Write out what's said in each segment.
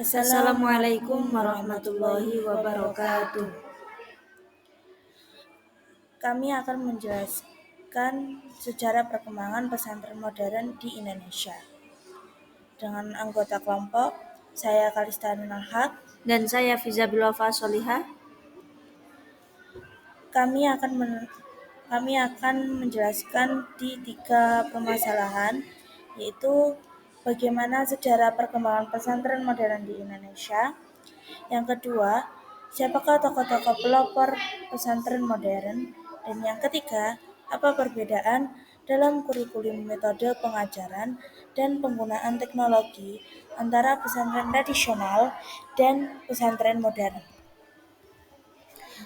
Assalamualaikum warahmatullahi wabarakatuh. Kami akan menjelaskan sejarah perkembangan pesantren modern di Indonesia. Dengan anggota kelompok, saya Kalista Nurul Haq. Dan saya Fiza Bilwafa Solihah. Kami akan menjelaskan di 3 permasalahan, yaitu bagaimana sejarah perkembangan pesantren modern di Indonesia. Yang kedua, siapakah tokoh-tokoh pelopor pesantren modern? Dan yang ketiga, apa perbedaan dalam kurikulum metode pengajaran dan penggunaan teknologi antara pesantren tradisional dan pesantren modern?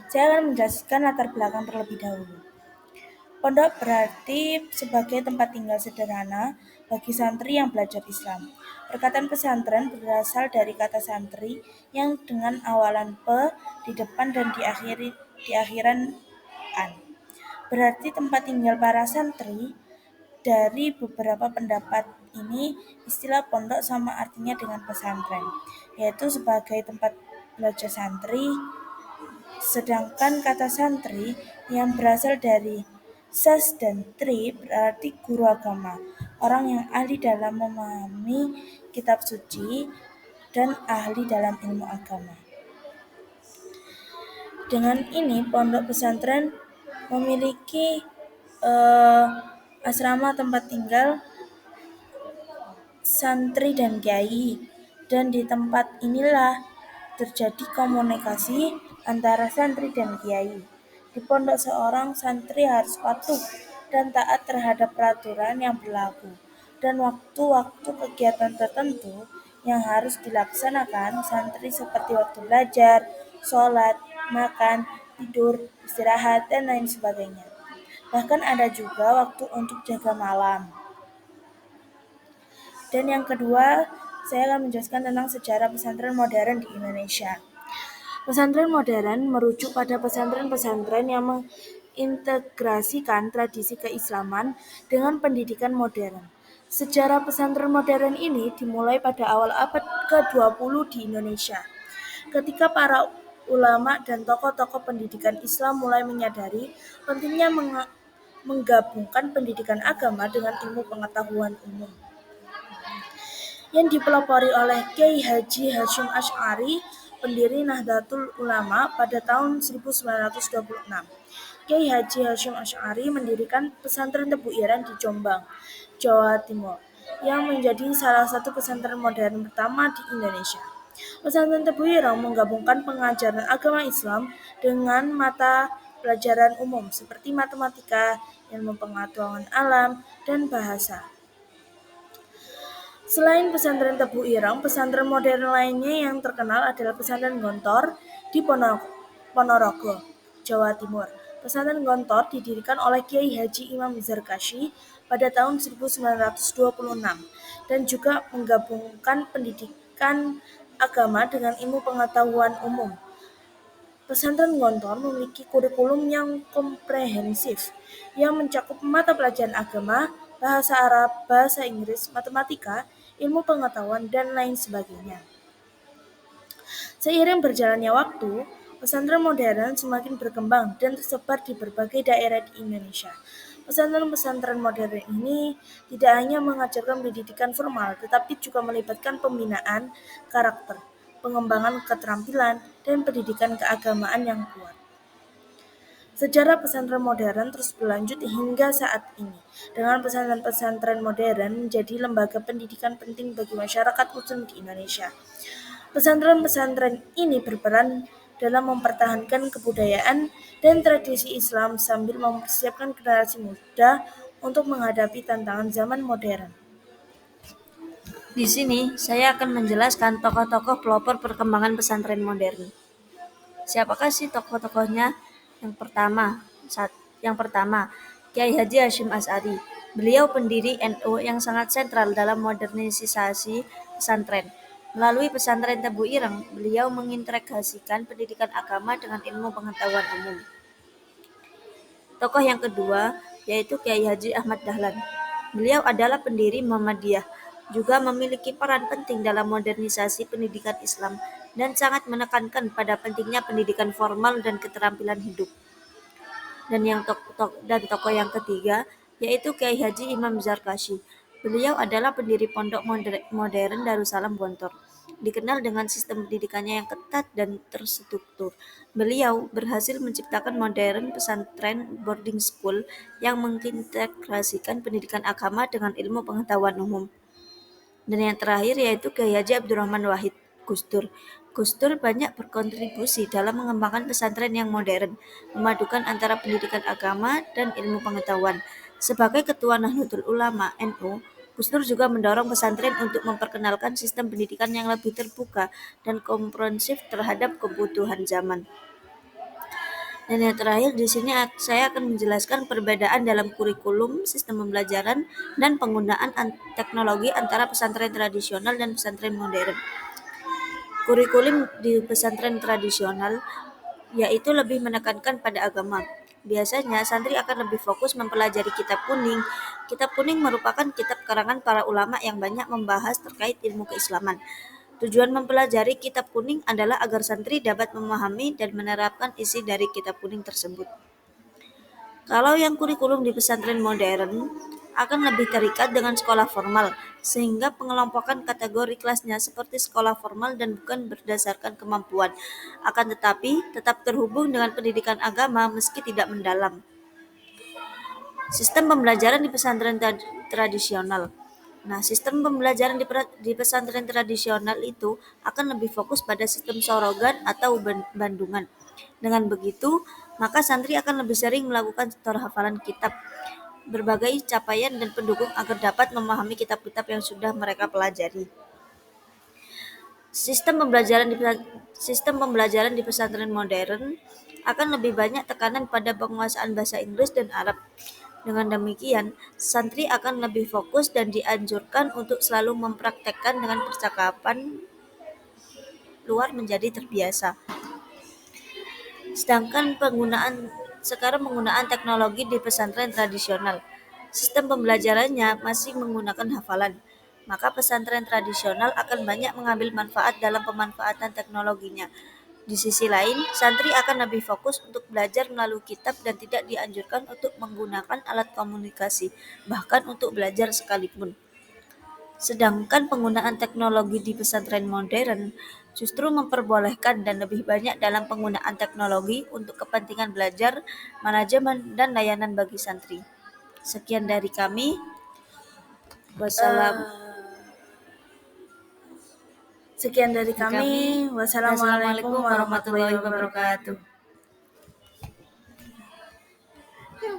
Saya akan menjelaskan latar belakang terlebih dahulu. Pondok berarti sebagai tempat tinggal sederhana bagi santri yang belajar Islam. Perkataan pesantren berasal dari kata santri yang dengan awalan pe di depan dan di akhiran an. Berarti tempat tinggal para santri. Dari beberapa pendapat ini, istilah pondok sama artinya dengan pesantren, yaitu sebagai tempat belajar santri. Sedangkan kata santri yang berasal dari sas dan tri berarti guru agama, orang yang ahli dalam memahami kitab suci dan ahli dalam ilmu agama. Dengan ini, pondok pesantren memiliki asrama tempat tinggal santri dan kiai, dan di tempat inilah terjadi komunikasi antara santri dan kiai. Di pondok seorang santri harus patuh dan taat terhadap peraturan yang berlaku, dan waktu-waktu kegiatan tertentu yang harus dilaksanakan santri seperti waktu belajar, sholat, makan, tidur, istirahat, dan lain sebagainya. Bahkan ada juga waktu untuk jaga malam. Dan yang kedua, saya akan menjelaskan tentang sejarah pesantren modern di Indonesia. Pesantren modern merujuk pada pesantren-pesantren yang mengintegrasikan tradisi keislaman dengan pendidikan modern. Sejarah pesantren modern ini dimulai pada awal abad ke-20 di Indonesia, ketika para ulama dan tokoh-tokoh pendidikan Islam mulai menyadari pentingnya menggabungkan pendidikan agama dengan ilmu pengetahuan umum, yang dipelopori oleh Kiai Haji Hasyim Asy'ari, pendiri Nahdlatul Ulama pada tahun 1926. Kiai Haji Hasyim Asy'ari mendirikan pesantren Tebu Ireng di Jombang, Jawa Timur, yang menjadi salah satu pesantren modern pertama di Indonesia. Pesantren Tebu Ireng menggabungkan pengajaran agama Islam dengan mata pelajaran umum seperti matematika, ilmu pengetahuan alam, dan bahasa. Selain pesantren Tebu Ireng, pesantren modern lainnya yang terkenal adalah pesantren Gontor di Ponorogo, Jawa Timur. Pesantren Gontor didirikan oleh Kiai Haji Imam Zarkashi pada tahun 1926 dan juga menggabungkan pendidikan agama dengan ilmu pengetahuan umum. Pesantren Gontor memiliki kurikulum yang komprehensif yang mencakup mata pelajaran agama, bahasa Arab, bahasa Inggris, matematika, ilmu pengetahuan, dan lain sebagainya. Seiring berjalannya waktu, pesantren modern semakin berkembang dan tersebar di berbagai daerah di Indonesia. Pesantren-pesantren modern ini tidak hanya mengajarkan pendidikan formal, tetapi juga melibatkan pembinaan karakter, pengembangan keterampilan, dan pendidikan keagamaan yang kuat. Sejarah pesantren modern terus berlanjut hingga saat ini, dengan pesantren-pesantren modern menjadi lembaga pendidikan penting bagi masyarakat Muslim di Indonesia. Pesantren-pesantren ini berperan dalam mempertahankan kebudayaan dan tradisi Islam sambil mempersiapkan generasi muda untuk menghadapi tantangan zaman modern. Di sini saya akan menjelaskan tokoh-tokoh pelopor perkembangan pesantren modern. Siapakah sih tokoh-tokohnya? Yang pertama, Kiai Haji Hasyim Asy'ari. Beliau pendiri NU yang sangat sentral dalam modernisasi pesantren. Melalui pesantren Tebu Ireng, beliau mengintegrasikan pendidikan agama dengan ilmu pengetahuan umum. Tokoh yang kedua yaitu Kiai Haji Ahmad Dahlan. Beliau adalah pendiri Muhammadiyah. juga memiliki peran penting dalam modernisasi pendidikan Islam dan sangat menekankan pada pentingnya pendidikan formal dan keterampilan hidup. Dan tokoh yang ketiga yaitu Kiai Haji Imam Zarkashi. Beliau adalah pendiri Pondok Modern Darussalam Gontor. Dikenal dengan sistem pendidikannya yang ketat dan terstruktur. Beliau berhasil menciptakan modern pesantren boarding school yang mengintegrasikan pendidikan agama dengan ilmu pengetahuan umum. Dan yang terakhir yaitu Kiai Haji Abdurrahman Wahid Gus Dur. Gus Dur banyak berkontribusi dalam mengembangkan pesantren yang modern, memadukan antara pendidikan agama dan ilmu pengetahuan. Sebagai Ketua Nahdlatul Ulama NU, Gus Dur juga mendorong pesantren untuk memperkenalkan sistem pendidikan yang lebih terbuka dan komprehensif terhadap kebutuhan zaman. Dan yang terakhir di sini saya akan menjelaskan perbedaan dalam kurikulum, sistem pembelajaran, dan penggunaan teknologi antara pesantren tradisional dan pesantren modern. Kurikulum di pesantren tradisional yaitu lebih menekankan pada agama. Biasanya santri akan lebih fokus mempelajari kitab kuning. Kitab kuning merupakan kitab karangan para ulama yang banyak membahas terkait ilmu keislaman. Tujuan mempelajari kitab kuning adalah agar santri dapat memahami dan menerapkan isi dari kitab kuning tersebut. Kalau yang kurikulum di pesantren modern akan lebih terikat dengan sekolah formal, sehingga pengelompokan kategori kelasnya seperti sekolah formal dan bukan berdasarkan kemampuan, akan tetapi tetap terhubung dengan pendidikan agama meski tidak mendalam. Sistem pembelajaran di pesantren tradisional. Nah, sistem pembelajaran di pesantren tradisional itu akan lebih fokus pada sistem sorogan atau bandungan. Dengan begitu, maka santri akan lebih sering melakukan setor hafalan kitab, berbagai capaian dan pendukung agar dapat memahami kitab-kitab yang sudah mereka pelajari. Sistem pembelajaran di pesantren modern akan lebih banyak tekanan pada penguasaan bahasa Inggris dan Arab. Dengan demikian, santri akan lebih fokus dan dianjurkan untuk selalu mempraktekkan dengan percakapan luar menjadi terbiasa. Sedangkan penggunaan teknologi di pesantren tradisional, sistem pembelajarannya masih menggunakan hafalan. Maka pesantren tradisional akan banyak mengambil manfaat dalam pemanfaatan teknologinya. Di sisi lain, santri akan lebih fokus untuk belajar melalui kitab dan tidak dianjurkan untuk menggunakan alat komunikasi, bahkan untuk belajar sekalipun. Sedangkan penggunaan teknologi di pesantren modern justru memperbolehkan dan lebih banyak dalam penggunaan teknologi untuk kepentingan belajar, manajemen, dan layanan bagi santri. Sekian dari kami. Wassalam. Sekian dari kami. Wassalamualaikum warahmatullahi wabarakatuh. Ya,